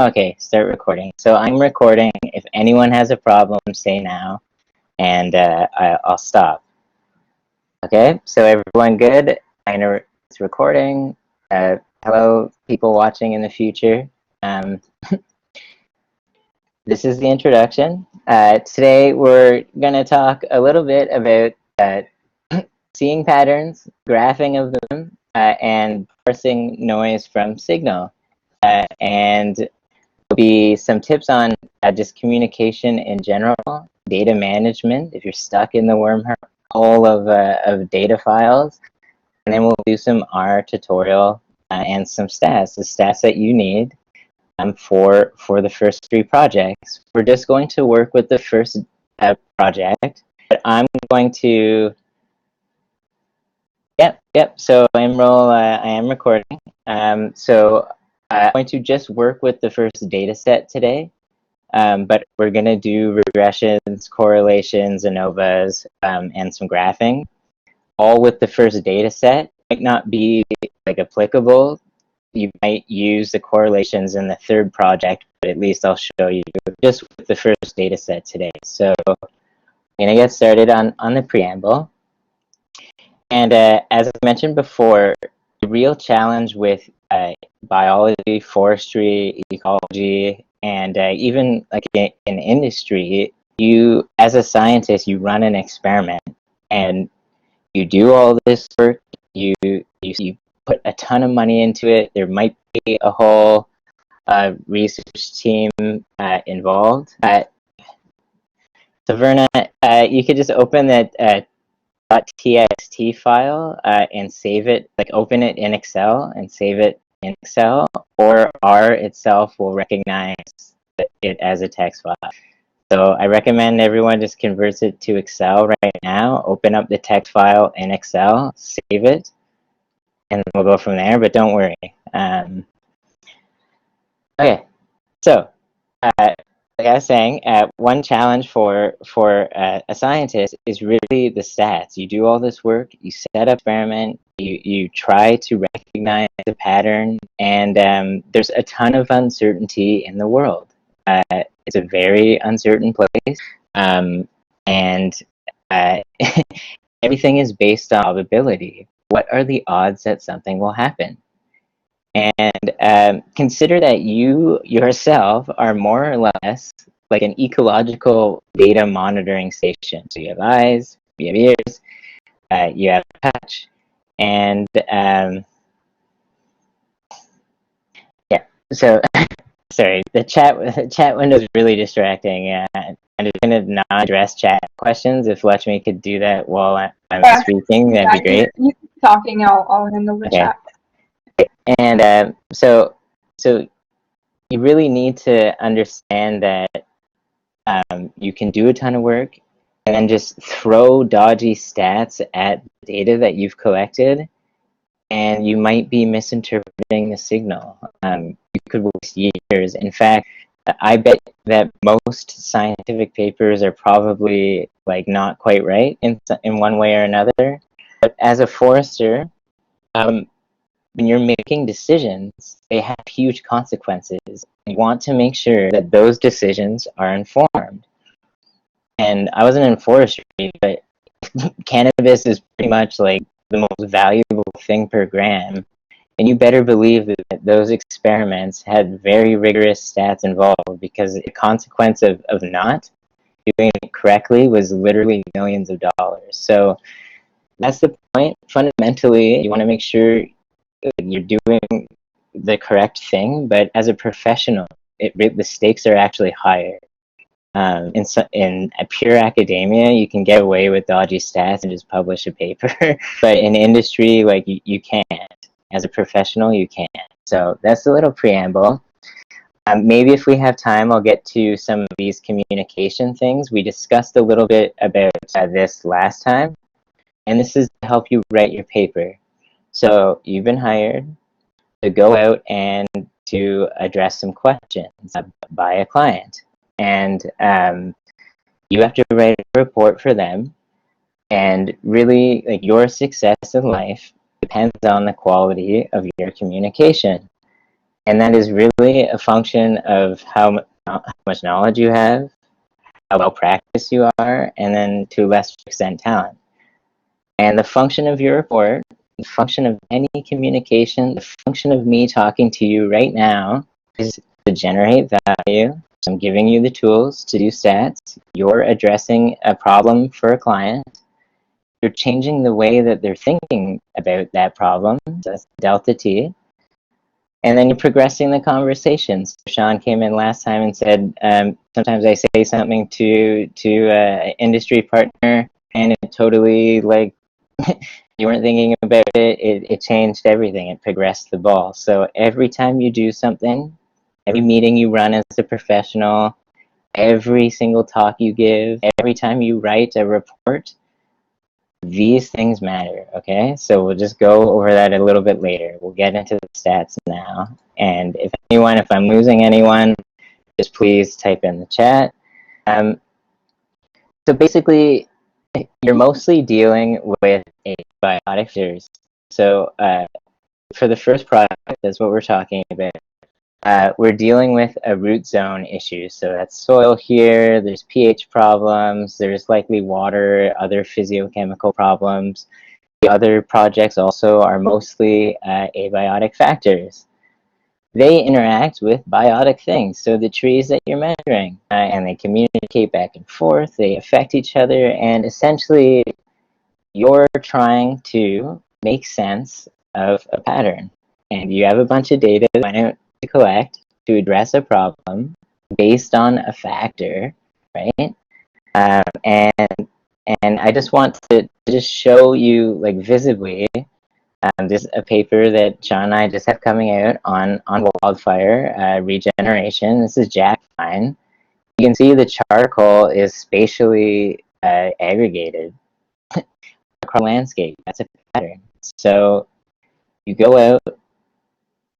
Okay, start recording. So I'm recording. If anyone has a problem, say now, and I'll stop. Okay, so everyone good? It's recording. Hello, people watching in the future. This is the introduction. Today we're going to talk a little bit about seeing patterns, graphing of them, and parsing noise from signal. And there'll be some tips on just communication in general, data management, if you're stuck in the wormhole of data files. And then we'll do some R tutorial and some stats, the stats that you need for the first 3 projects. We're just going to work with the first project, but I'm going to, so I am recording. So I'm going to just work with the first data set today, but we're going to do regressions, correlations, ANOVAs, and some graphing, all with the first data set. Might not be like applicable. You might use the correlations in the 3rd project, but at least I'll show you just with the first data set today. So I'm going to get started on the preamble. And as I mentioned before, the real challenge with biology, forestry, ecology, and even like in industry, you, as a scientist, you run an experiment and you do all this work, you put a ton of money into it. There might be a whole research team involved. So Verna, you could just open that .txt file and save it, like open it in Excel and save it in Excel, or R itself will recognize it as a text file. So I recommend everyone just converts it to Excel right now, open up the text file in Excel, save it, and we'll go from there, but don't worry. Okay, so like I was saying, one challenge for a scientist is really the stats. You do all this work, you set up experiment, you try to recognize the pattern, and there's a ton of uncertainty in the world. It's a very uncertain place, and everything is based on probability. What are the odds that something will happen? And consider that you yourself are more or less like an ecological data monitoring station. So you have eyes, you have ears, you have touch, and yeah. So sorry, the chat window is really distracting. I'm just gonna not address chat questions. If Lakshmi could do that while I'm speaking, that'd be great. You keep talking, I'll handle the chat. And so you really need to understand that you can do a ton of work and then just throw dodgy stats at data that you've collected, and you might be misinterpreting the signal. You could waste years. In fact, I bet that most scientific papers are probably like not quite right in one way or another. But as a forester, when you're making decisions, they have huge consequences. You want to make sure that those decisions are informed. And I wasn't in forestry, but cannabis is pretty much like the most valuable thing per gram. And you better believe that those experiments had very rigorous stats involved, because the consequence of not doing it correctly was literally millions of dollars. So that's the point. Fundamentally, you want to make sure you're doing the correct thing, but as a professional, the stakes are actually higher. In pure academia, you can get away with dodgy stats and just publish a paper, but in industry, like you can't. As a professional, you can't. So that's a little preamble. Maybe if we have time, I'll get to some of these communication things. We discussed a little bit about this last time, and this is to help you write your paper. So you've been hired to go out and to address some questions by a client. And you have to write a report for them. And really, like, your success in life depends on the quality of your communication. And that is really a function of how much knowledge you have, how well practiced you are, and then to a lesser extent talent. And the function of your report, the function of any communication, the function of me talking to you right now is to generate value. So I'm giving you the tools to do stats. You're addressing a problem for a client. You're changing the way that they're thinking about that problem. So that's delta T. And then you're progressing the conversations. Sean came in last time and said, sometimes I say something to an industry partner and it totally, like, you weren't thinking about it, it changed everything. It progressed the ball. So every time you do something, every meeting you run as a professional, every single talk you give, every time you write a report, these things matter, okay? So we'll just go over that a little bit later. We'll get into the stats now. And if I'm losing anyone, just please type in the chat. So basically, you're mostly dealing with a biotic series. So for the first product, that's what we're talking about. We're dealing with a root zone issue. So that's soil here, there's pH problems, there's likely water, other physiochemical problems. The other projects also are mostly abiotic factors. They interact with biotic things, so the trees that you're measuring, and they communicate back and forth, they affect each other, and essentially you're trying to make sense of a pattern. And you have a bunch of data to collect to address a problem based on a factor, right? And I just want to just show you, like, visibly, this is a paper that John and I just have coming out on wildfire regeneration. This is jack pine. You can see the charcoal is spatially aggregated across the landscape. That's a pattern. So you go out,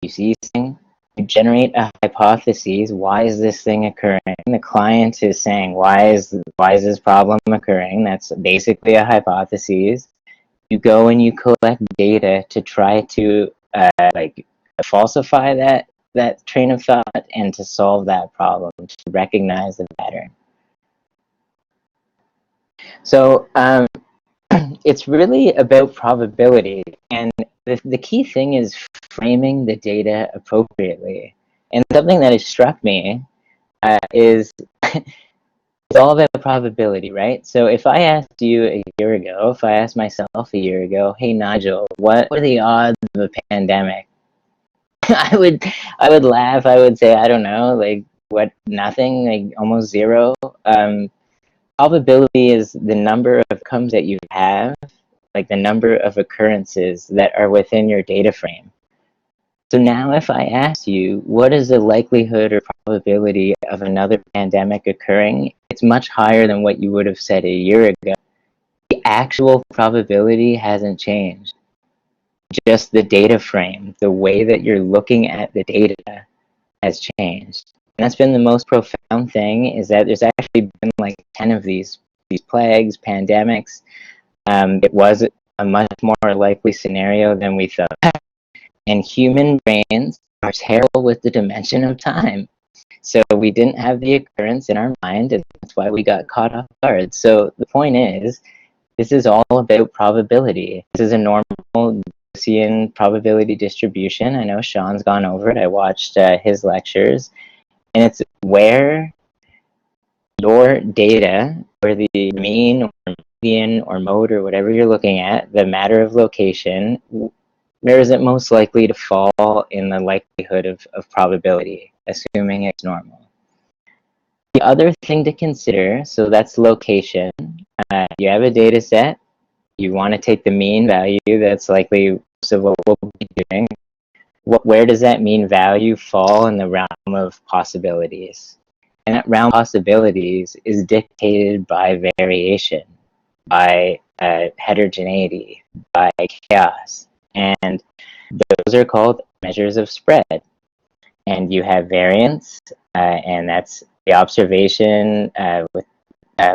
you see something, you generate a hypothesis. Why is this thing occurring? The client is saying, why is this problem occurring? That's basically a hypothesis. You go and you collect data to try to like falsify that train of thought and to solve that problem, to recognize the pattern. So it's really about probability, and the key thing is framing the data appropriately. And something that has struck me is it's all about probability, right? So if I asked you a year ago, if I asked myself a year ago, hey Nigel, what are the odds of a pandemic? I would laugh. I would say, I don't know, like, what, nothing, like almost zero. Probability is the number of outcomes that you have, like the number of occurrences that are within your data frame. So now if I ask you, what is the likelihood or probability of another pandemic occurring? It's much higher than what you would have said a year ago. The actual probability hasn't changed. Just the data frame, the way that you're looking at the data has changed. And that's been the most profound thing, is that there's actually been like 10 of these plagues, pandemics. It was a much more likely scenario than we thought. And human brains are terrible with the dimension of time. So we didn't have the occurrence in our mind, and that's why we got caught off guard. So the point is, this is all about probability. This is a normal Gaussian probability distribution. I know Sean's gone over it. I watched his lectures. And it's where your data, or the mean or median or mode or whatever you're looking at, the matter of location, where is it most likely to fall in the likelihood of probability, assuming it's normal. The other thing to consider, so that's location. You have a data set. You want to take the mean value that's likely most of what we'll be doing. Where does that mean value fall in the realm of possibilities? And that realm of possibilities is dictated by variation, by heterogeneity, by chaos. And those are called measures of spread. And you have variance, and that's the observation with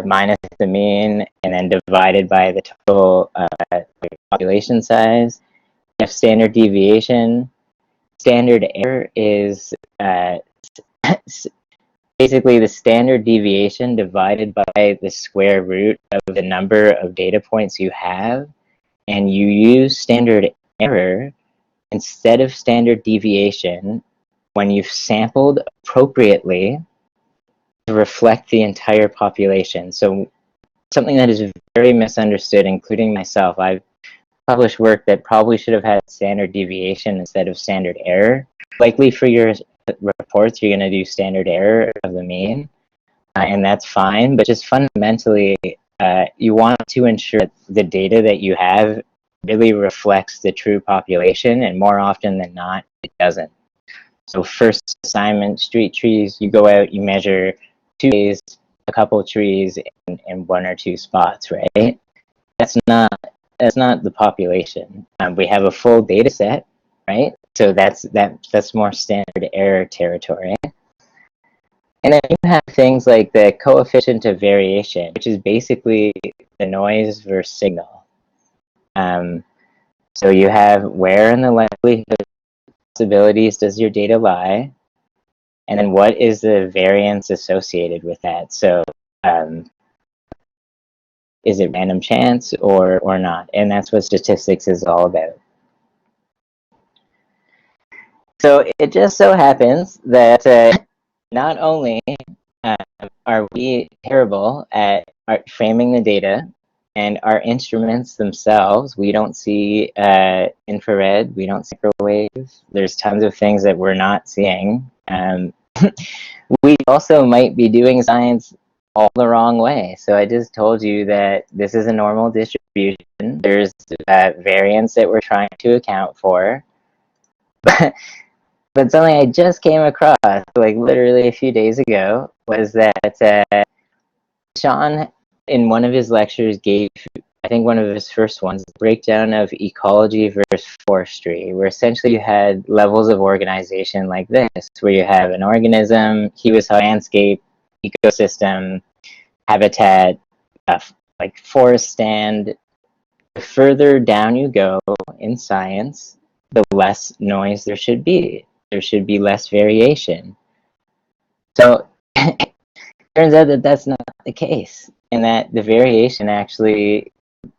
minus the mean, and then divided by the total population size. You have standard deviation, standard error is basically the standard deviation divided by the square root of the number of data points you have, and you use standard error instead of standard deviation when you've sampled appropriately to reflect the entire population. So something that is very misunderstood, including myself. I've published work that probably should have had standard deviation instead of standard error. Likely for your reports, you're going to do standard error of the mean, and that's fine. But just fundamentally, you want to ensure that the data that you have really reflects the true population, and more often than not, it doesn't. So first assignment, street trees, you go out, you measure 2 days, a couple of trees in 1 or 2 spots, right? That's not the population. We have a full data set, right? So that's more standard error territory. And then you have things like the coefficient of variation, which is basically the noise versus signal. So you have where in the likelihood possibilities does your data lie, and then what is the variance associated with that? So is it random chance or not? And that's what statistics is all about. So it just so happens that not only are we terrible at framing the data, and our instruments themselves, we don't see infrared, we don't see microwave. There's tons of things that we're not seeing. We also might be doing science all the wrong way. So I just told you that this is a normal distribution. There's variance that we're trying to account for. But something I just came across, like literally a few days ago, was that Sean, in one of his lectures, gave, I think one of his first ones, a breakdown of ecology versus forestry, where essentially you had levels of organization like this, where you have an organism, he was landscape, ecosystem, habitat, like forest stand. The further down you go in science, the less noise there should be. There should be less variation. So it turns out that that's not the case, and that the variation actually,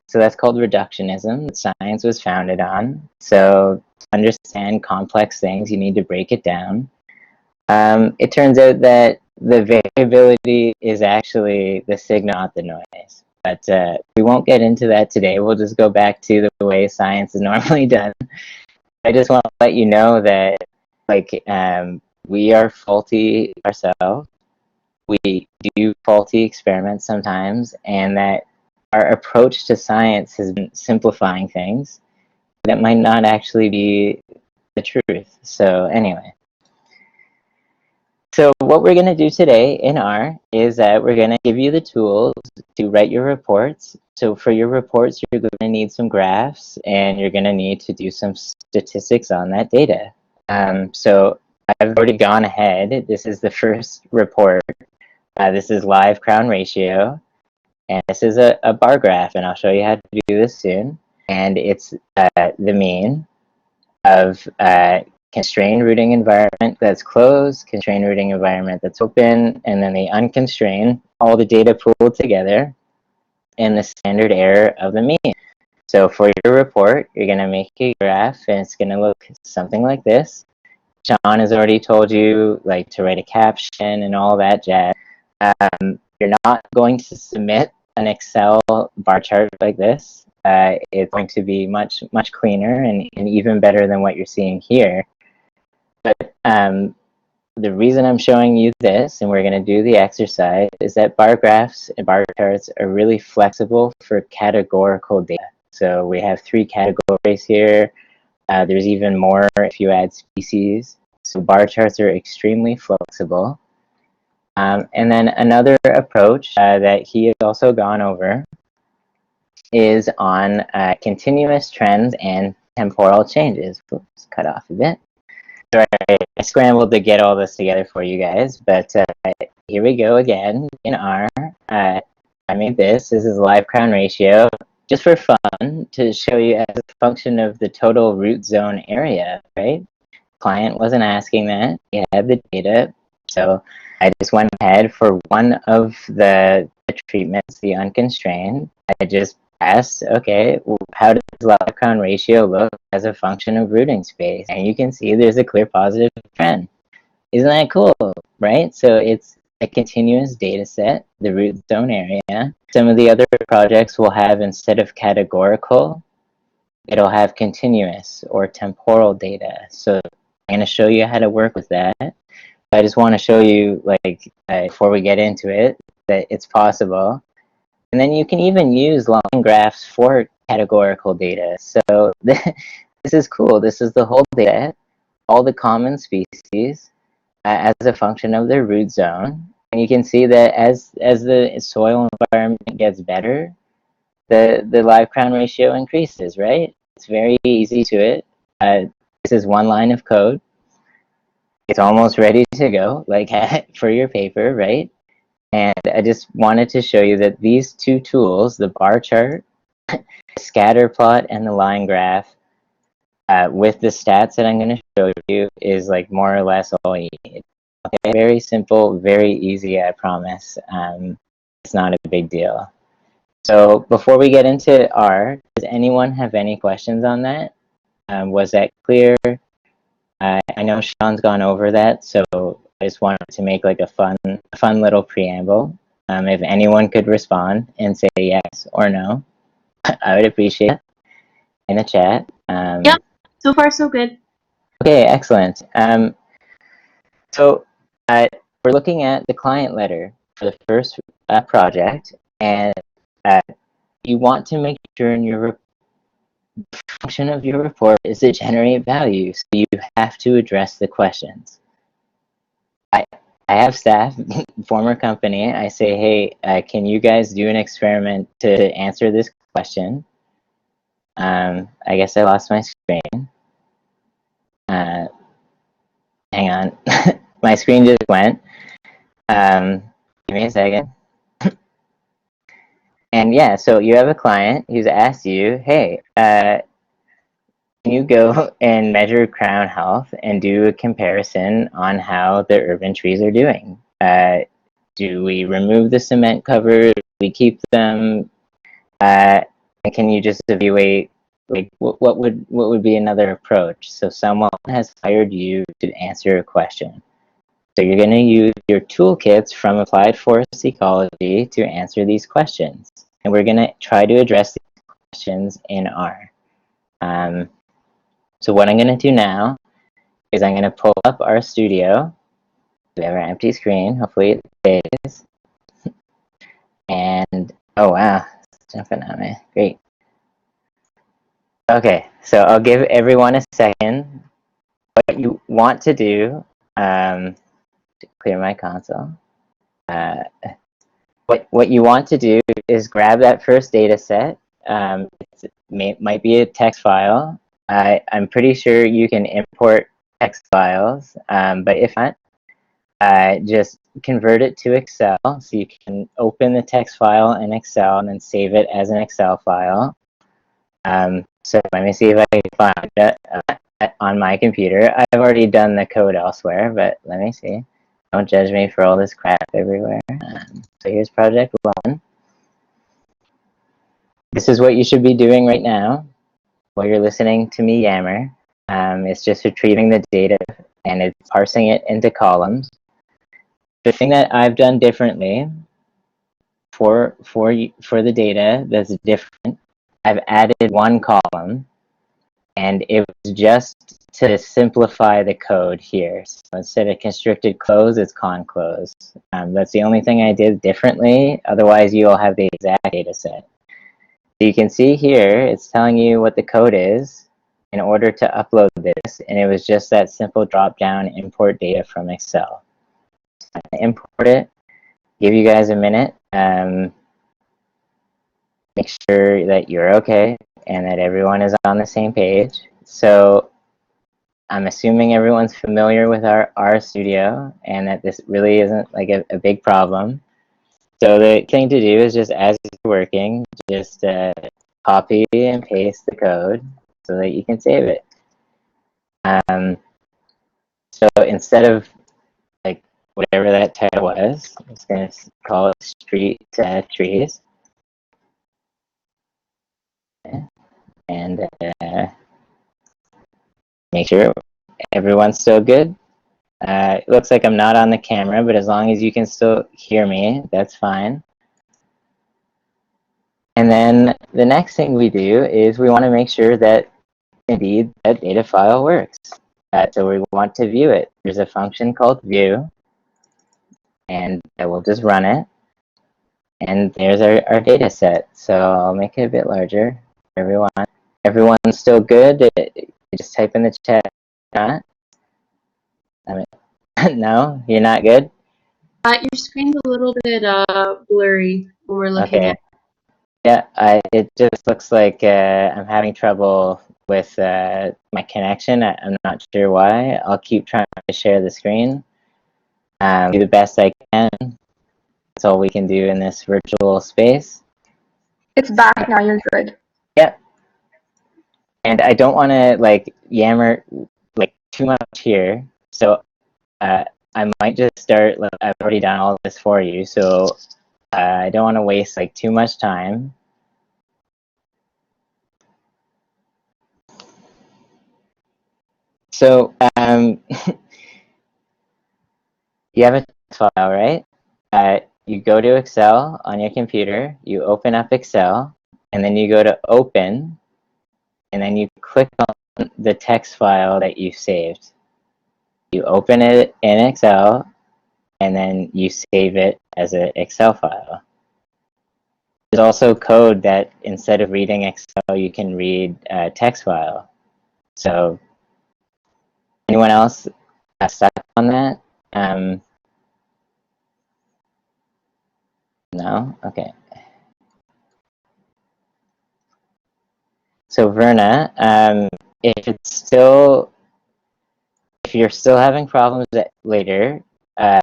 so that's called reductionism that science was founded on. So to understand complex things, you need to break it down. It turns out that the variability is actually the signal, not the noise. But we won't get into that today. We'll just go back to the way science is normally done. I just want to let you know that, like, we are faulty ourselves. We do faulty experiments sometimes, and that our approach to science has been simplifying things that might not actually be the truth. So anyway. So what we're going to do today in R is that we're going to give you the tools to write your reports. So for your reports, you're going to need some graphs, and you're going to need to do some statistics on that data. So I've already gone ahead. This is the first report. This is live crown ratio, and this is a bar graph, and I'll show you how to do this soon. And it's the mean of constrained rooting environment that's closed, constrained rooting environment that's open, and then the unconstrained, all the data pooled together, and the standard error of the mean. So for your report, you're going to make a graph, and it's going to look something like this. Sean has already told you like to write a caption and all that jazz. You're not going to submit an Excel bar chart like this. It's going to be much cleaner and even better than what you're seeing here. But the reason I'm showing you this, and we're going to do the exercise, is that bar graphs and bar charts are really flexible for categorical data. So we have 3 categories here. There's even more if you add species. So bar charts are extremely flexible. And then another approach that he has also gone over is on continuous trends and temporal changes. Oops, cut off a bit. Sorry, I scrambled to get all this together for you guys, but here we go again in R. I made this. This is live crown ratio, just for fun, to show you as a function of the total root zone area, right? client wasn't asking that. He had the data. So I just went ahead for one of the treatments, the unconstrained. I just asked, okay, how does live crown ratio look as a function of rooting space? And you can see there's a clear positive trend. Isn't that cool, right? So it's a continuous data set, the root zone area. Some of the other projects will have, instead of categorical, it'll have continuous or temporal data. So I'm going to show you how to work with that. I just want to show you, like, before we get into it, that it's possible. And then you can even use line graphs for categorical data. So this is cool. This is the whole data, all the common species as a function of their root zone. And you can see that as the soil environment gets better, the live crown ratio increases, right? It's very easy to it. This is one line of code. It's almost ready to go, like for your paper, right? And I just wanted to show you that these two tools, the bar chart, scatter plot, and the line graph, with the stats that I'm going to show you, is like more or less all you need. Okay, very simple, very easy, I promise. It's not a big deal. So before we get into R, does anyone have any questions on that? Was that clear? I know Sean's gone over that, so I just wanted to make like a fun little preamble. If anyone could respond and say yes or no, I would appreciate it in the chat. Yep, so far so good. Okay, excellent. So we're looking at the client letter for the first project, and you want to make sure in your function of your report is to generate value, so you have to address the questions. I have staff, former company, I say, hey, can you guys do an experiment to answer this question? I guess I lost my screen. Hang on. My screen just went. Give me a second. And yeah, so you have a client who's asked you, hey, can you go and measure crown health and do a comparison on how the urban trees are doing? Do we remove the cement covers? Do we keep them? And can you just evaluate, like, what would be another approach? So someone has hired you to answer a question. So you're going to use your toolkits from Applied Forest Ecology to answer these questions. And we're going to try to address these questions in R. So what I'm going to do now is I'm going to pull up our studio. We have our empty screen. Hopefully it stays. And, oh wow, it's jumping on me. Great. Okay, so I'll give everyone a second. What you want to do, to clear my console, what you want to do is grab that first data set. It might be a text file. I'm pretty sure you can import text files, but if not, just convert it to Excel. So you can open the text file in Excel and then save it as an Excel file. So let me see if I can find it on my computer. I've already done the code elsewhere, but let me see. Don't judge me for all this crap everywhere. So here's project 1. This is what you should be doing right now while you're listening to me yammer. It's just retrieving the data and it's parsing it into columns. The thing that I've done differently for the data that's different, I've added one column, and it was just to simplify the code here. So instead of constricted close, it's con close. That's the only thing I did differently. Otherwise, you'll have the exact data set. So you can see here, it's telling you what the code is in order to upload this, and it was just that simple drop-down import data from Excel. So I'm going to import it, give you guys a minute, make sure that you're okay and that everyone is on the same page. So I'm assuming everyone's familiar with our R Studio and that this really isn't like a big problem. So the thing to do is just, as you're working, just copy and paste the code so that you can save it. So instead of like whatever that title was, I'm just going to call it street trees. And make sure everyone's still good. It looks like I'm not on the camera, but as long as you can still hear me, that's fine. And then the next thing we do is we want to make sure that indeed that data file works. So we want to view it. There's a function called view, and I will just run it. And there's our data set. So I'll make it a bit larger for everyone. Everyone's still good? Just type in the chat. Not? I mean, no, you're not good? Your screen's a little bit blurry when we're looking Okay. at. Yeah, it just looks like I'm having trouble with my connection. I'm not sure why. I'll keep trying to share the screen. Do the best I can. That's all we can do in this virtual space. It's back now, you're good. Yep. And I don't want to like yammer like too much here. So I might just start, like, I've already done all this for you. So I don't want to waste like too much time. So you have a file, right? You go to Excel on your computer, you open up Excel, and then you go to Open, and then you click on the text file that you saved. You open it in Excel, and then you save it as an Excel file. There's also code that instead of reading Excel, you can read a text file. So anyone else stuck on that? No? Okay. So Verna, if you're still having problems later, yeah,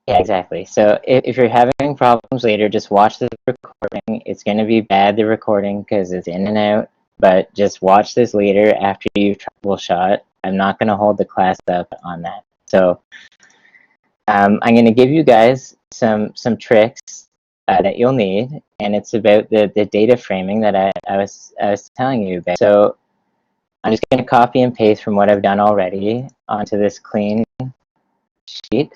exactly. So if you're having problems later, just watch the recording. It's going to be bad, the recording, because it's in and out. But just watch this later after you've troubleshot. I'm not going to hold the class up on that. So I'm going to give you guys some tricks that you'll need, and it's about the data framing that I was telling you about. So I'm just going to copy and paste from what I've done already onto this clean sheet.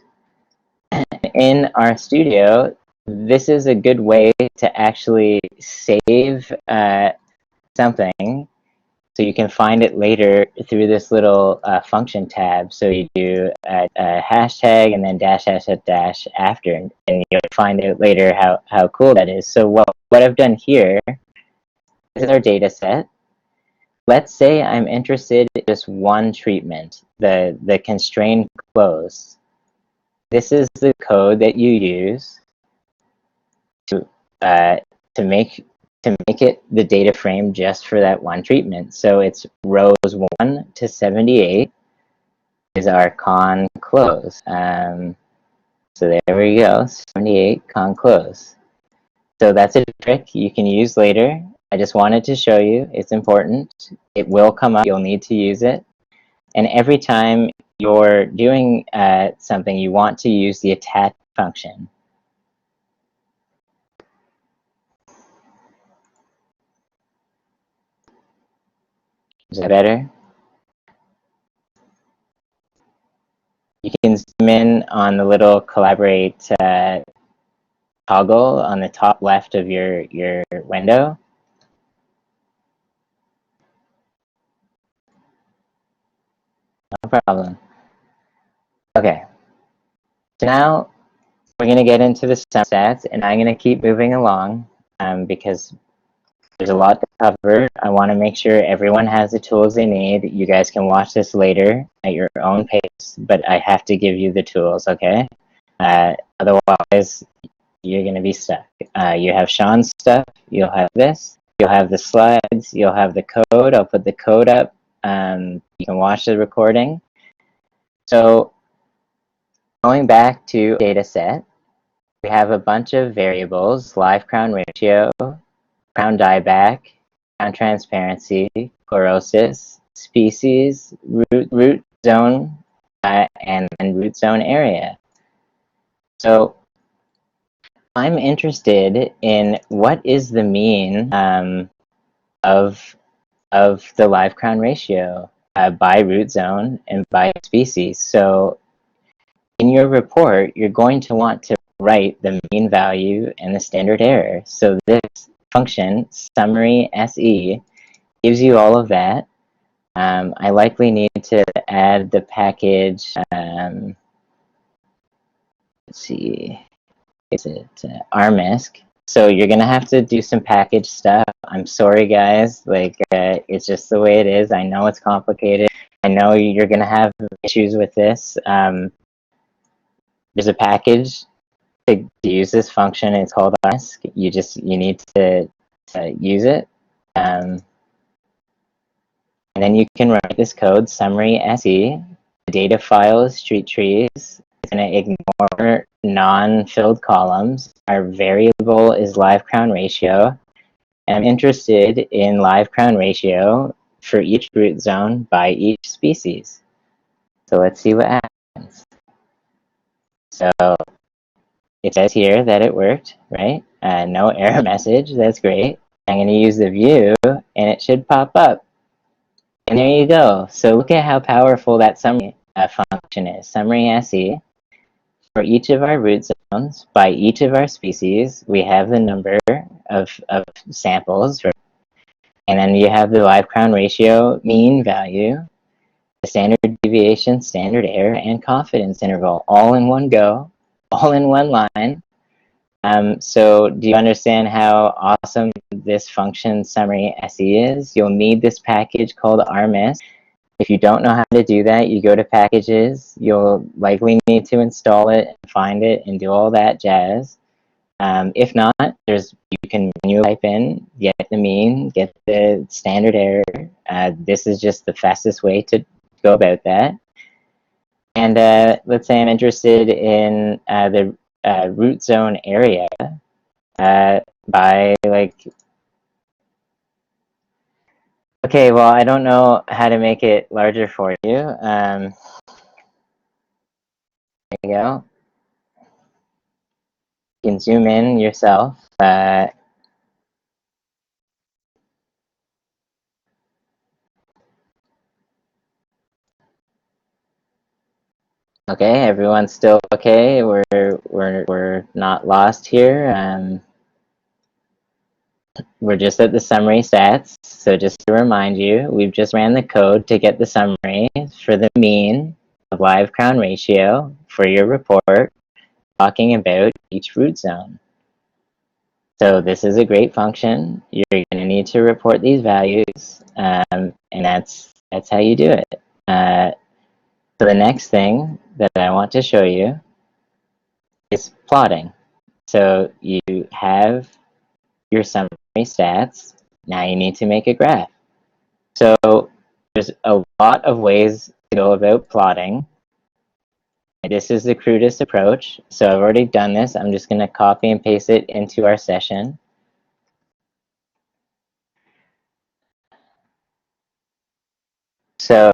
In our studio, this is a good way to actually save something so you can find it later through this little function tab. So you do a hashtag and then dash dash dash after, and you'll find out later how cool that is. So what I've done here is our data set. Let's say I'm interested in just one treatment, the constrained close. This is the code that you use to make it the data frame just for that one treatment. So it's rows 1 to 78 is our con close. So there we go, 78 con close. So that's a trick you can use later. I just wanted to show you. It's important. It will come up. You'll need to use it. And every time you're doing something, you want to use the attach function. Is that better? You can zoom in on the little collaborate toggle on the top left of your window. No problem. Okay. So now we're going to get into the stats, and I'm going to keep moving along because there's a lot to cover. I want to make sure everyone has the tools they need. You guys can watch this later at your own pace, but I have to give you the tools, okay? Otherwise, you're going to be stuck. You have Sean's stuff. You'll have this. You'll have the slides. You'll have the code. I'll put the code up. You can watch the recording. So going back to data set, we have a bunch of variables: live crown ratio, crown dieback, crown transparency, chlorosis, species, root zone, and root zone area. So I'm interested in what is the mean of the live crown ratio by root zone and by species. So in your report, you're going to want to write the mean value and the standard error. So this function, summary SE, gives you all of that. I likely need to add the package, let's see, is it R.min? So you're gonna have to do some package stuff. I'm sorry guys, like it's just the way it is. I know it's complicated. I know you're gonna have issues with this. There's a package to use this function. It's called R.min. You need to use it. And then you can write this code, summary SE. The data file is street trees. It's going to ignore non-filled columns. Our variable is live crown ratio. And I'm interested in live crown ratio for each root zone by each species. So let's see what happens. So it says here that it worked, right? No error message. That's great. I'm going to use the view, and it should pop up. And there you go. So look at how powerful that summary function is. Summary SE. For each of our root zones, by each of our species, we have the number of samples. And then you have the live crown ratio mean value, the standard deviation, standard error, and confidence interval, all in one go, all in one line. So do you understand how awesome this function summary SE is? You'll need this package called R.min. If you don't know how to do that, you go to packages. You'll likely need to install it, and find it, and do all that jazz. If not, you can manually type in, get the mean, get the standard error. This is just the fastest way to go about that. And let's say I'm interested in the root zone area by like, okay, well, I don't know how to make it larger for you. There you go. You can zoom in yourself. Okay, everyone's still okay. We're not lost here. We're just at the summary stats. So just to remind you, we've just ran the code to get the summary for the mean of live crown ratio for your report, talking about each root zone. So this is a great function. You're going to need to report these values, and that's how you do it. So the next thing that I want to show you is plotting. So you have your summary stats. Now you need to make a graph. So there's a lot of ways to go about plotting. This is the crudest approach. So I've already done this. I'm just going to copy and paste it into our session. So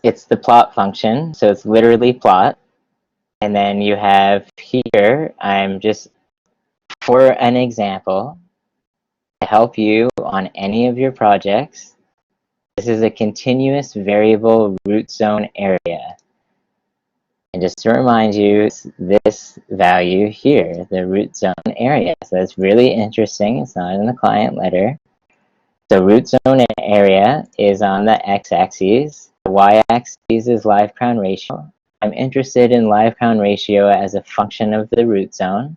it's the plot function. So it's literally plot. And then you have here, I'm just, for an example, to help you on any of your projects, this is a continuous variable root zone area. And just to remind you, it's this value here, the root zone area. So that's really interesting. It's not in the client letter. The root zone area is on the x-axis. The y-axis is live crown ratio. I'm interested in live crown ratio as a function of the root zone.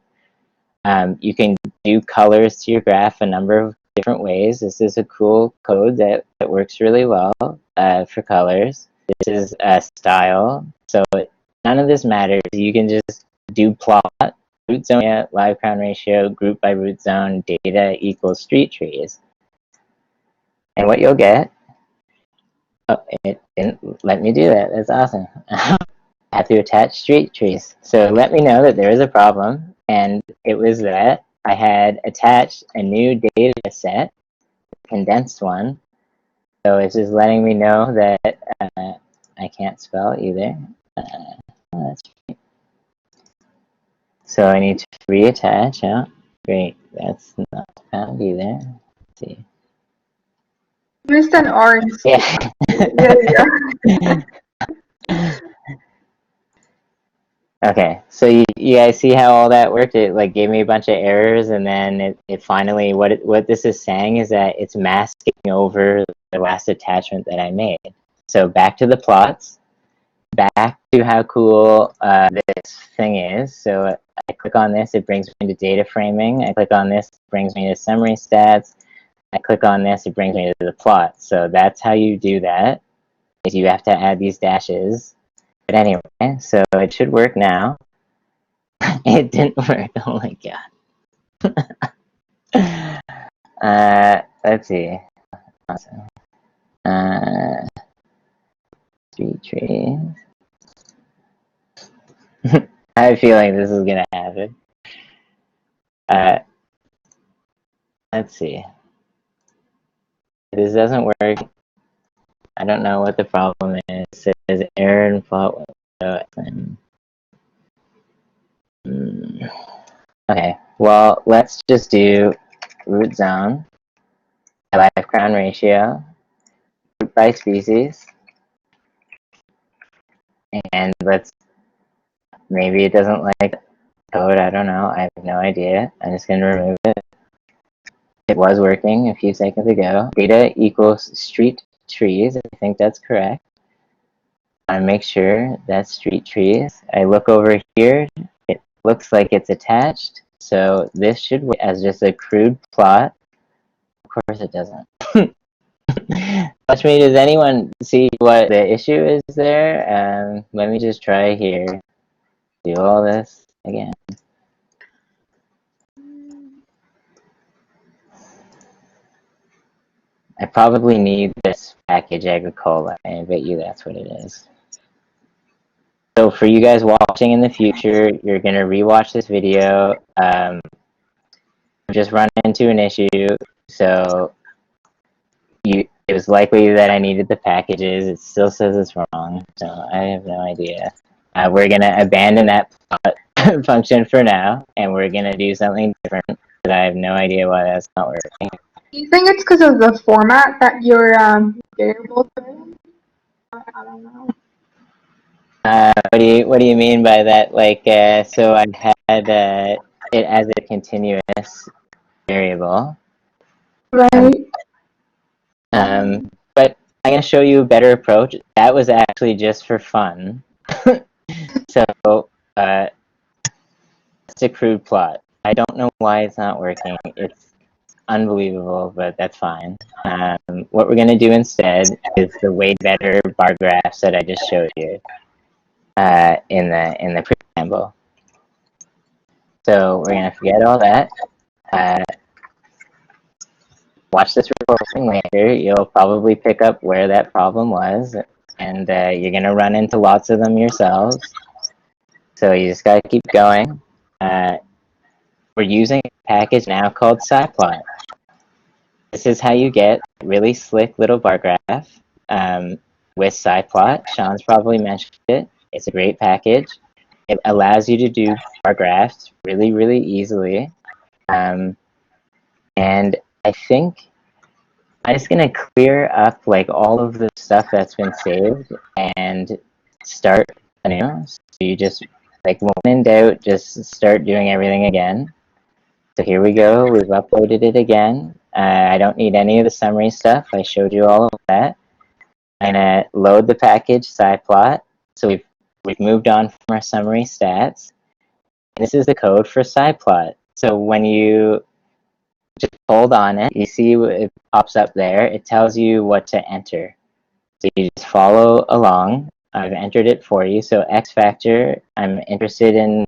You can do colors to your graph a number of different ways. This is a cool code that works really well for colors. This is a style. So none of this matters. You can just do plot, root zone, live crown ratio, group by root zone, data equals street trees. And what you'll get, oh, it didn't let me do that. That's awesome. I have to attach street trees. So let me know that there is a problem. And it was that I had attached a new data set, condensed one, So it's just letting me know that I can't spell either. Oh, that's right. So I need to reattach. Oh, great. That's not found either. Let's see. Used an orange. Yeah. There you go. Okay, so you guys see how all that worked? It like gave me a bunch of errors, and then it finally what this is saying is that it's masking over the last attachment that I made. So back to the plots, back to how cool this thing is. So I click on this, it brings me to data framing. I click on this, it brings me to summary stats. I click on this, it brings me to the plot. So that's how you do that. Is you have to add these dashes. But anyway, so it should work now. It didn't work. Oh my god. Let's see. Awesome. Street trees. I have a feeling this is gonna happen. Let's see. If this doesn't work, I don't know what the problem is. It says error in plot window. Okay, well, let's just do root zone, life crown ratio, group by species, and let's, maybe it doesn't like code, I don't know, I have no idea. I'm just going to remove it. It was working a few seconds ago. Data equals street trees, I think that's correct. I make sure that's street trees. I look over here, it looks like it's attached, so this should work as just a crude plot. Of course it doesn't. Watch me, does anyone see what the issue is there? Let me just try here. Do all this again. I probably need this package agricola. I bet you that's what it is. So for you guys watching in the future, you're going to rewatch this video. Just run into an issue. So it was likely that I needed the packages. It still says it's wrong. So I have no idea. We're going to abandon that function for now, and we're going to do something different. But I have no idea why that's not working. Do you think it's because of the format that your variables are in? I don't know. What do you mean by that? Like, so I had it as a continuous variable. Right. But I'm going to show you a better approach. That was actually just for fun. So it's a crude plot. I don't know why it's not working. It's unbelievable, but that's fine. What we're going to do instead is the way better bar graphs that I just showed you in the preamble. So we're going to forget all that. Watch this recording later. You'll probably pick up where that problem was, and you're going to run into lots of them yourselves. So you just got to keep going. We're using a package now called sciplot. This is how you get a really slick little bar graph with sciplot. Sean's probably mentioned it. It's a great package. It allows you to do bar graphs really, really easily. And I think I'm just going to clear up like all of the stuff that's been saved and start anew. So you just, like, when in doubt, just start doing everything again. So here we go. We've uploaded it again. I don't need any of the summary stuff. I showed you all of that. I'm going to load the package sciplot. So we've moved on from our summary stats. This is the code for sciplot. So when you just hold on it, you see it pops up there. It tells you what to enter. So you just follow along. I've entered it for you. So X factor, I'm interested in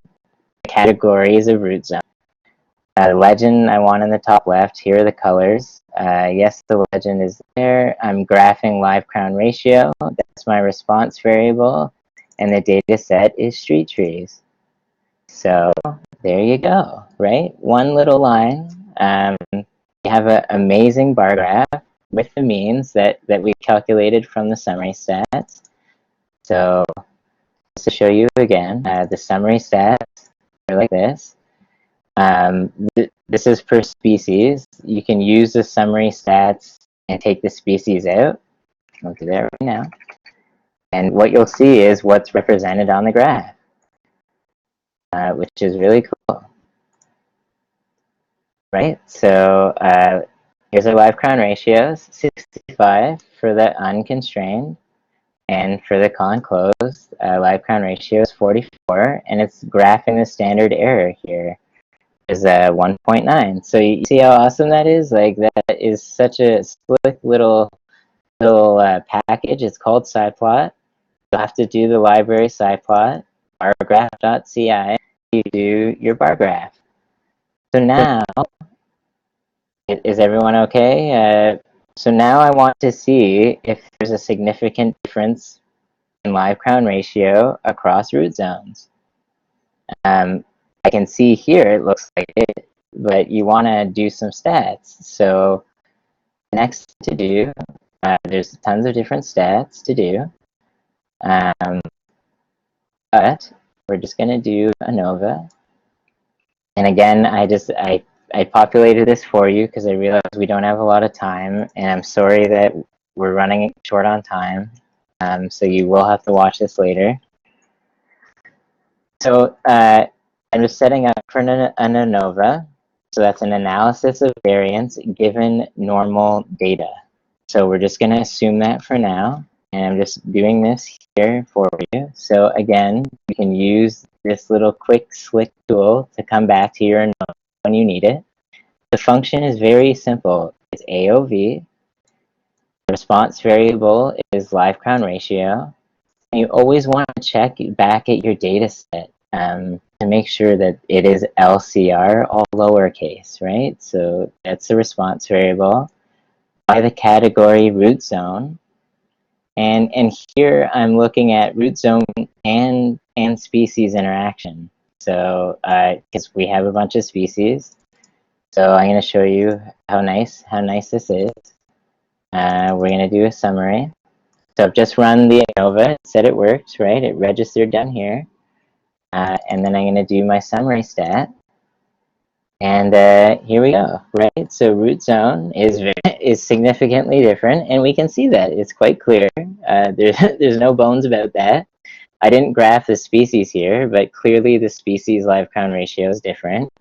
categories of root zone. Legend I want in the top left. Here are the colors. Yes, the legend is there. I'm graphing live crown ratio. That's my response variable. And the data set is street trees. So there you go, right? One little line. You have an amazing bar graph. with the means that we calculated from the summary stats. So just to show you again, the summary stats are like this. This is per species. You can use the summary stats and take the species out. I'll do that right now. And what you'll see is what's represented on the graph, which is really cool. Right? So here's our live crown ratios, 65 for the unconstrained, and for the con-closed, live crown ratio is 44, and it's graphing the standard error here is 1.9. So you see how awesome that is? Like, that is such a slick little package. It's called sciplot. You'll have to do the library sciplot, graph.CI, you do your bar graph. So now, is everyone okay? So now I want to see if there's a significant difference in live crown ratio across root zones. I can see here it looks like it, but you want to do some stats. So next to do, there's tons of different stats to do, but we're just going to do ANOVA. And again, I populated this for you because I realized we don't have a lot of time, and I'm sorry that we're running short on time. So you will have to watch this later. So I'm just setting up for an ANOVA. So that's an analysis of variance given normal data. So we're just going to assume that for now. And I'm just doing this here for you. So again, you can use this little quick slick tool to come back to your ANOVA when you need it. The function is very simple. It's AOV. The response variable is live crown ratio. And you always want to check back at your data set to make sure that it is LCR, all lowercase, right? So that's the response variable. By the category root zone. And here I'm looking at root zone and species interaction. So because we have a bunch of species. So I'm going to show you how nice this is. We're going to do a summary. So I've just run the ANOVA, it said it worked, right? It registered down here. And then I'm going to do my summary stat. And here we go, right? So root zone is significantly different, and we can see that. It's quite clear. There's no bones about that. I didn't graph the species here, but clearly the species live crown ratio is different.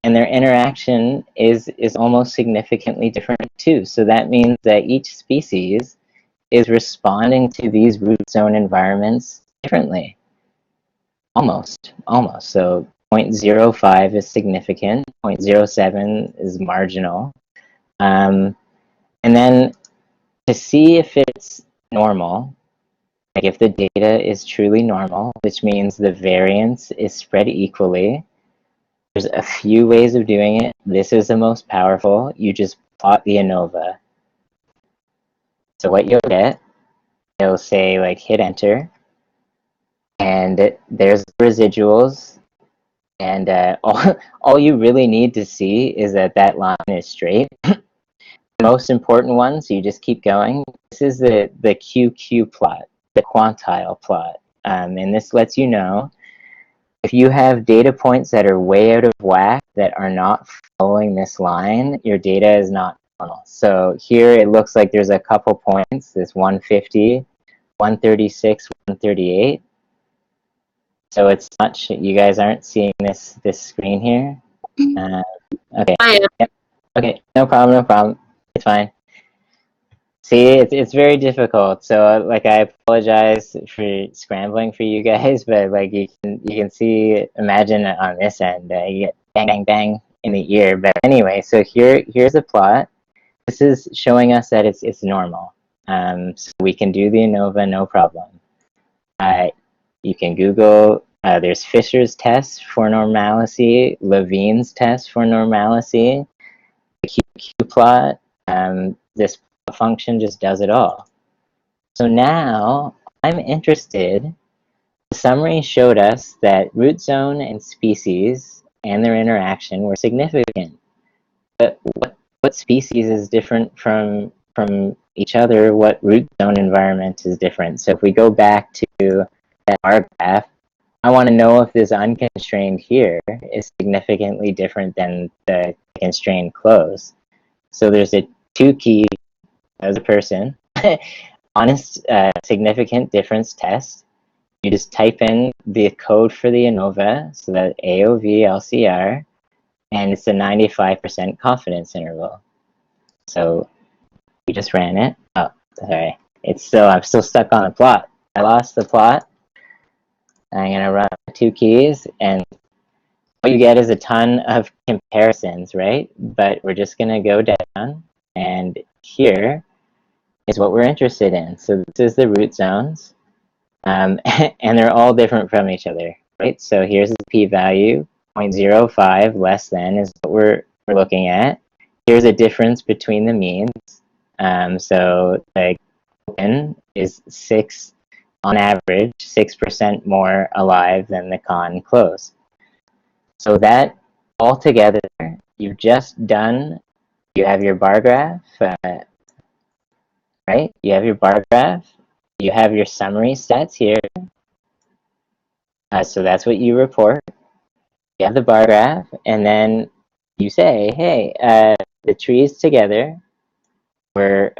And their interaction is almost significantly different too. So that means that each species is responding to these root zone environments differently. Almost. So 0.05 is significant, 0.07 is marginal. And then to see if it's normal, like if the data is truly normal, which means the variance is spread equally, there's a few ways of doing it. This is the most powerful. You just plot the ANOVA. So what you'll get, it'll say like hit enter, and there's the residuals, and all you really need to see is that line is straight. The most important one, so you just keep going. This is the QQ plot, the quantile plot, and this lets you know if you have data points that are way out of whack that are not following this line, your data is not normal. So here it looks like there's a couple points, this 150, 136, 138. So it's not, you guys aren't seeing this screen here? Okay. Yep. Okay, no problem. It's fine. See, it's very difficult. So like I apologize for scrambling for you guys, but like you can see, imagine on this end, you get bang bang bang in the ear. But anyway, so here's the plot. This is showing us that it's normal. So we can do the ANOVA, no problem. You can Google, there's Fisher's test for normalcy, Levine's test for normalcy, the QQ plot, this function just does it all. So now I'm interested, the summary showed us that root zone and species and their interaction were significant. But what species is different from from each other what root zone environment is different. So if we go back to that bar graph, I want to know if this unconstrained here is significantly different than the constrained close. So there's a Tukey as a person, honest significant difference test. You just type in the code for the ANOVA, so that AOV LCR, and it's a 95% confidence interval. So we just ran it. Oh, sorry. I'm still stuck on the plot. I lost the plot. I'm gonna run 2 keys, and what you get is a ton of comparisons, right? But we're just gonna go down, and here is what we're interested in. So this is the root zones, and they're all different from each other, right? So here's the p-value, 0.05 less than is what we're looking at. Here's a difference between the means. So the open is 6 on average, 6% more alive than the con close. So that altogether, you've just done, you have your bar graph, right? You have your bar graph, you have your summary stats here. So that's what you report. You have the bar graph, and then you say, hey, the trees together were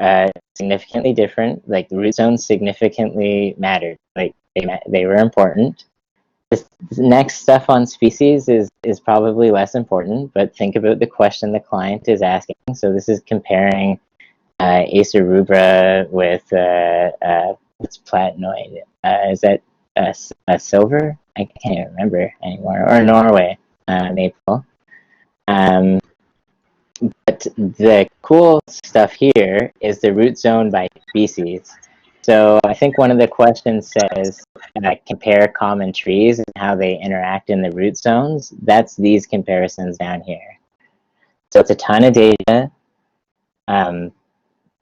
significantly different. Like the root zones significantly mattered. Like they were important. This next stuff on species is probably less important, but think about the question the client is asking. So this is comparing Acer rubra with what's platinoid? Is that a silver? I can't even remember anymore. Or Norway maple. But the cool stuff here is the root zone by species. So I think one of the questions says compare common trees and how they interact in the root zones. That's these comparisons down here. So it's a ton of data.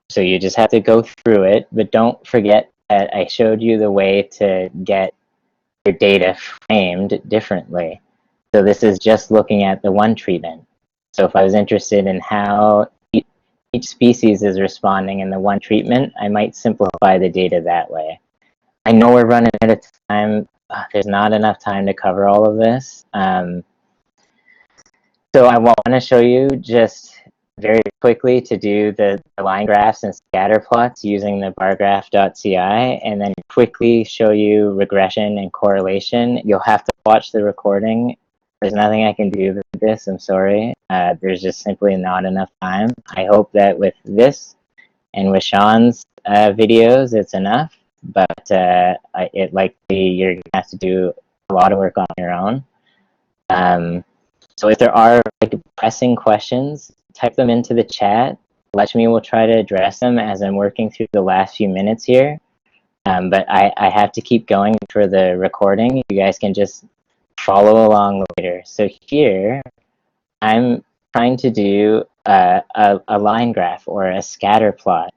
So you just have to go through it, but don't forget that I showed you the way to get your data framed differently. So this is just looking at the one treatment. So if I was interested in how each species is responding in the one treatment, I might simplify the data that way. I know we're running out of time. There's not enough time to cover all of this. So I want to show you just very quickly to do the line graphs and scatter plots using the bar graph.ci, and then quickly show you regression and correlation. You'll have to watch the recording. There's nothing I can do with this, I'm sorry. There's just simply not enough time. I hope that with this and with Sean's videos, it's enough, but it likely you're gonna have to do a lot of work on your own. So if there are pressing questions, type them into the chat. Lechmi will try to address them as I'm working through the last few minutes here. But I have to keep going for the recording. You guys can just follow along later. So here, I'm trying to do a line graph or a scatter plot.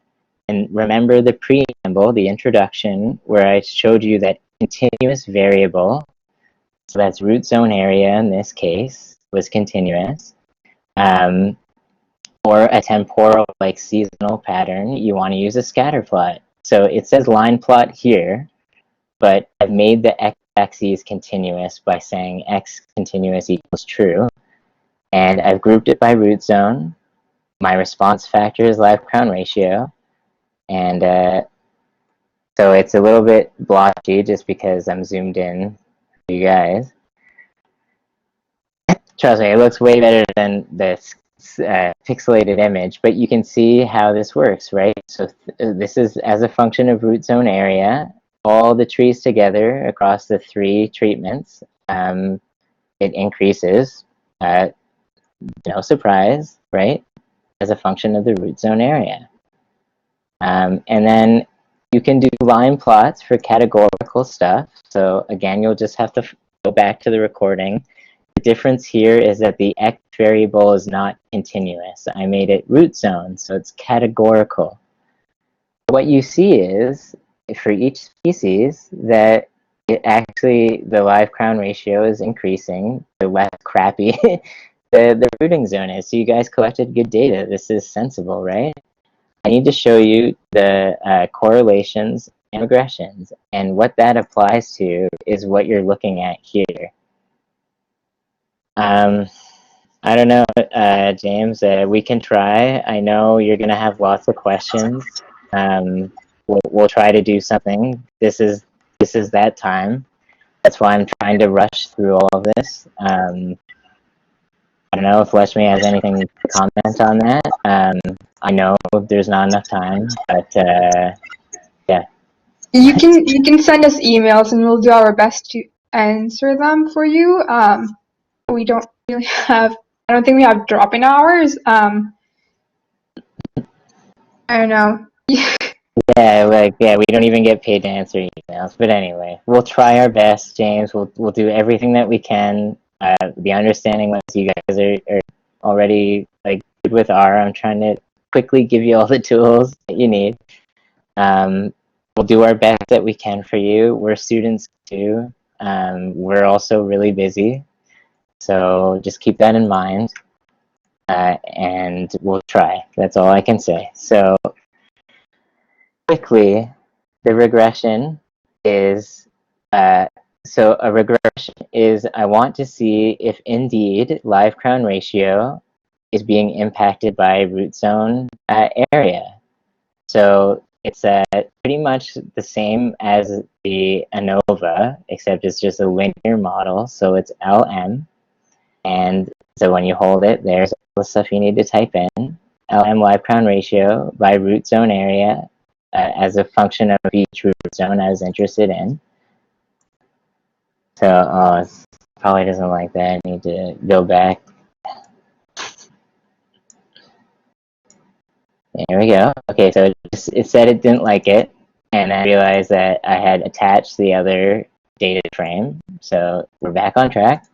And remember the preamble, the introduction, where I showed you that continuous variable, so that's root zone area in this case, was continuous. Or a temporal, like seasonal pattern, you want to use a scatter plot. So it says line plot here, but I've made the x-axis continuous by saying x continuous equals true. And I've grouped it by root zone. My response factor is life-crown ratio. And so it's a little bit blotchy just because I'm zoomed in for you guys. Trust me, it looks way better than this pixelated image, but you can see how this works, right? So this is as a function of root zone area, all the trees together across the 3 treatments, it increases, no surprise, right? As a function of the root zone area. And then you can do line plots for categorical stuff. So again, you'll just have to go back to the recording. The difference here is that the x variable is not continuous. I made it root zone, so it's categorical. What you see is, for each species, that it actually, the live-crown ratio is increasing, the less crappy the rooting zone is. So you guys collected good data. This is sensible, right? I need to show you the correlations and regressions. And what that applies to is what you're looking at here. I don't know, James, we can try. I know you're going to have lots of questions. We'll try to do something. This is that time. That's why I'm trying to rush through all of this. I don't know if Leshmi has anything to comment on that. I know there's not enough time, but yeah. You can send us emails and we'll do our best to answer them for you. We don't really have. I don't think we have drop-in hours. I don't know. Yeah, we don't even get paid to answer emails. But anyway, we'll try our best, James. We'll do everything that we can. The understanding was you guys are already like good with R. I'm trying to quickly give you all the tools that you need. We'll do our best that we can for you. We're students too. We're also really busy, so just keep that in mind. And we'll try. That's all I can say. So quickly, the regression is, so a regression is, I want to see if indeed live crown ratio is being impacted by root zone area. So it's pretty much the same as the ANOVA, except it's just a linear model. So it's LM. And so when you hold it, there's all the stuff you need to type in. LM live crown ratio by root zone area as a function of each root zone I was interested in. So it probably doesn't like that. I need to go back. There we go. Okay, so it said it didn't like it, and I realized that I had attached the other data frame. So we're back on track.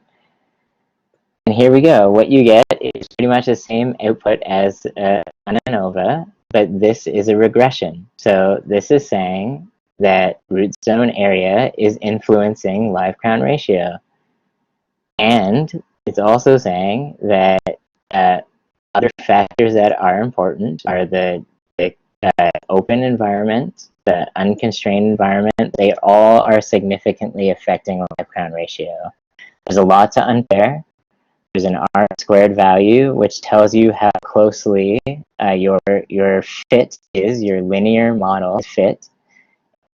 And here we go. What you get is pretty much the same output as an ANOVA, but this is a regression. So this is saying that root zone area is influencing live crown ratio. And it's also saying that other factors that are important are the open environment, the unconstrained environment. They all are significantly affecting live crown ratio. There's a lot to unpair. There's an R squared value, which tells you how closely your fit is, your linear model fit,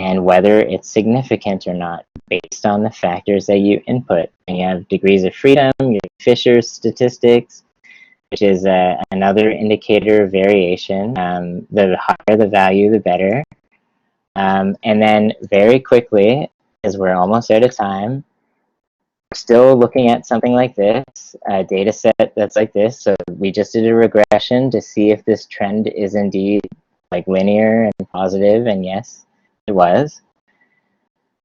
and whether it's significant or not based on the factors that you input. And you have degrees of freedom, your Fisher's statistics, which is another indicator of variation. The higher the value, the better. And then very quickly, as we're almost out of time, we're still looking at something like this, a data set that's like this. So we just did a regression to see if this trend is indeed like linear and positive, and yes, it was.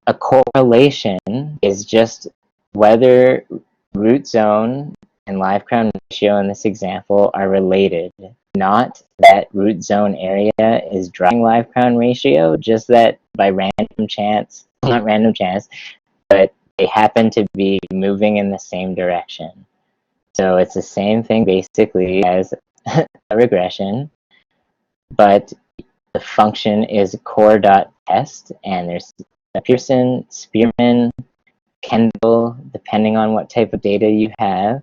A correlation is just whether root zone and live crown ratio in this example are related. Not that root zone area is driving live crown ratio, just that by random chance, not random chance, but they happen to be moving in the same direction. So it's the same thing basically as a regression, but the function is core.test, and there's Pearson, Spearman, Kendall, depending on what type of data you have.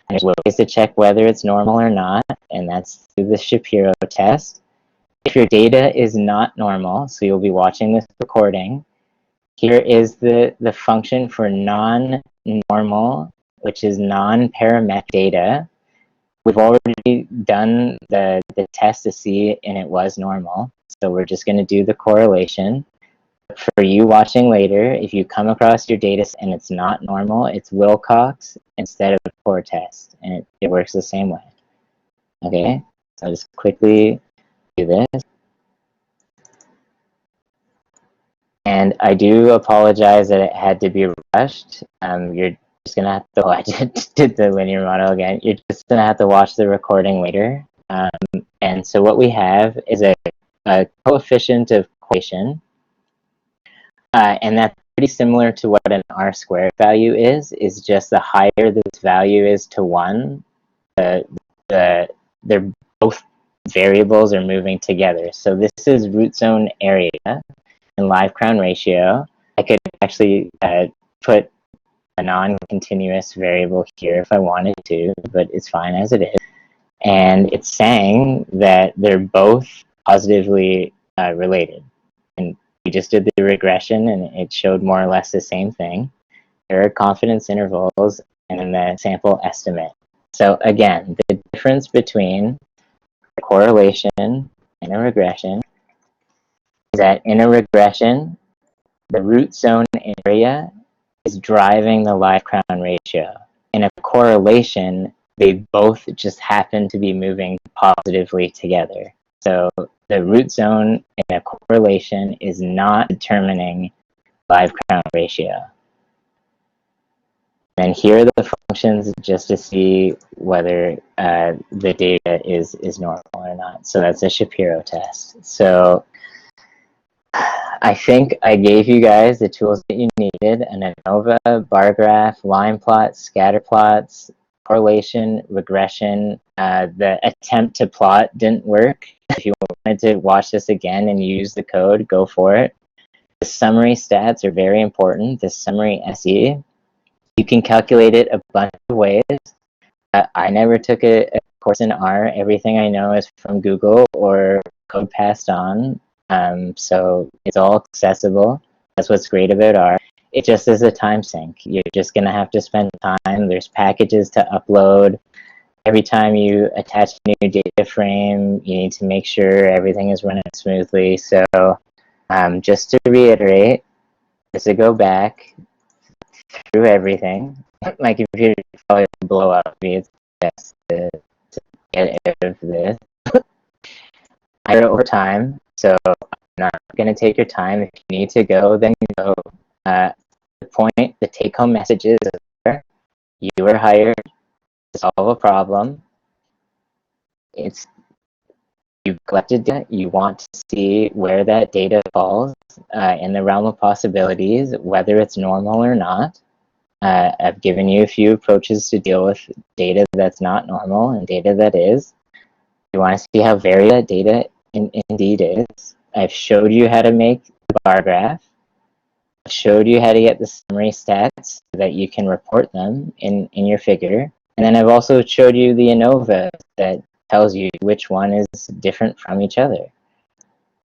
And there's ways to check whether it's normal or not, and that's through the Shapiro test. If your data is not normal, so you'll be watching this recording, here is the function for non-normal, which is non-parametric data. We've already done the test to see, and it was normal. So we're just going to do the correlation. For you watching later, if you come across your data and it's not normal, it's Wilcox instead of a core test, and it works the same way. Okay, so I'll just quickly do this. And I do apologize that it had to be rushed. You're just going to have to watch it, did the linear model again. You're just going to have to watch the recording later. And so what we have is a coefficient of correlation. And that's pretty similar to what an R squared value is just the higher this value is to 1, they're both variables are moving together. So this is root zone area and live crown ratio. I could actually put a non-continuous variable here if I wanted to, but it's fine as it is. And it's saying that they're both positively related. And we just did the regression and it showed more or less the same thing. There are confidence intervals and then the sample estimate. So again, the difference between a correlation and a regression is that in a regression, the root zone area is driving the live crown ratio. In a correlation, they both just happen to be moving positively together. So the root zone in a correlation is not determining live crown ratio. And here are the functions just to see whether the data is normal or not. So that's a Shapiro test. So I think I gave you guys the tools that you needed: an ANOVA, bar graph, line plots, scatter plots, correlation, regression. The attempt to plot didn't work. If you wanted to watch this again and use the code, go for it. The summary stats are very important. The summary SE. You can calculate it a bunch of ways. I never took a course in R. Everything I know is from Google or code passed on. So it's all accessible. That's what's great about R. It just is a time sink. You're just going to have to spend time. There's packages to upload. Every time you attach a new data frame, you need to make sure everything is running smoothly. So just to reiterate, just to go back through everything, my computer probably blow up. It's best to get out of this. I wrote over time, so I'm not going to take your time. If you need to go, then you go. The point, the take-home message is there. You were hired to solve a problem. You've collected data. You want to see where that data falls in the realm of possibilities, whether it's normal or not. I've given you a few approaches to deal with data that's not normal and data that is. You want to see how varied that data indeed is. I've showed you how to make the bar graph. I've showed you how to get the summary stats so that you can report them in your figure. And then I've also showed you the ANOVA that tells you which one is different from each other.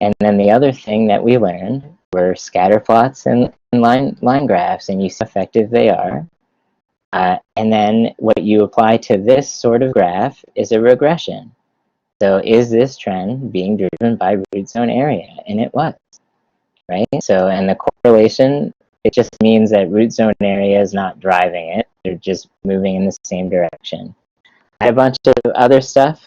And then the other thing that we learned were scatter plots and line graphs, and you see how effective they are. And then what you apply to this sort of graph is a regression. So is this trend being driven by root zone area? And it was, right? So, and the correlation, it just means that root zone area is not driving it. They're just moving in the same direction. I had a bunch of other stuff,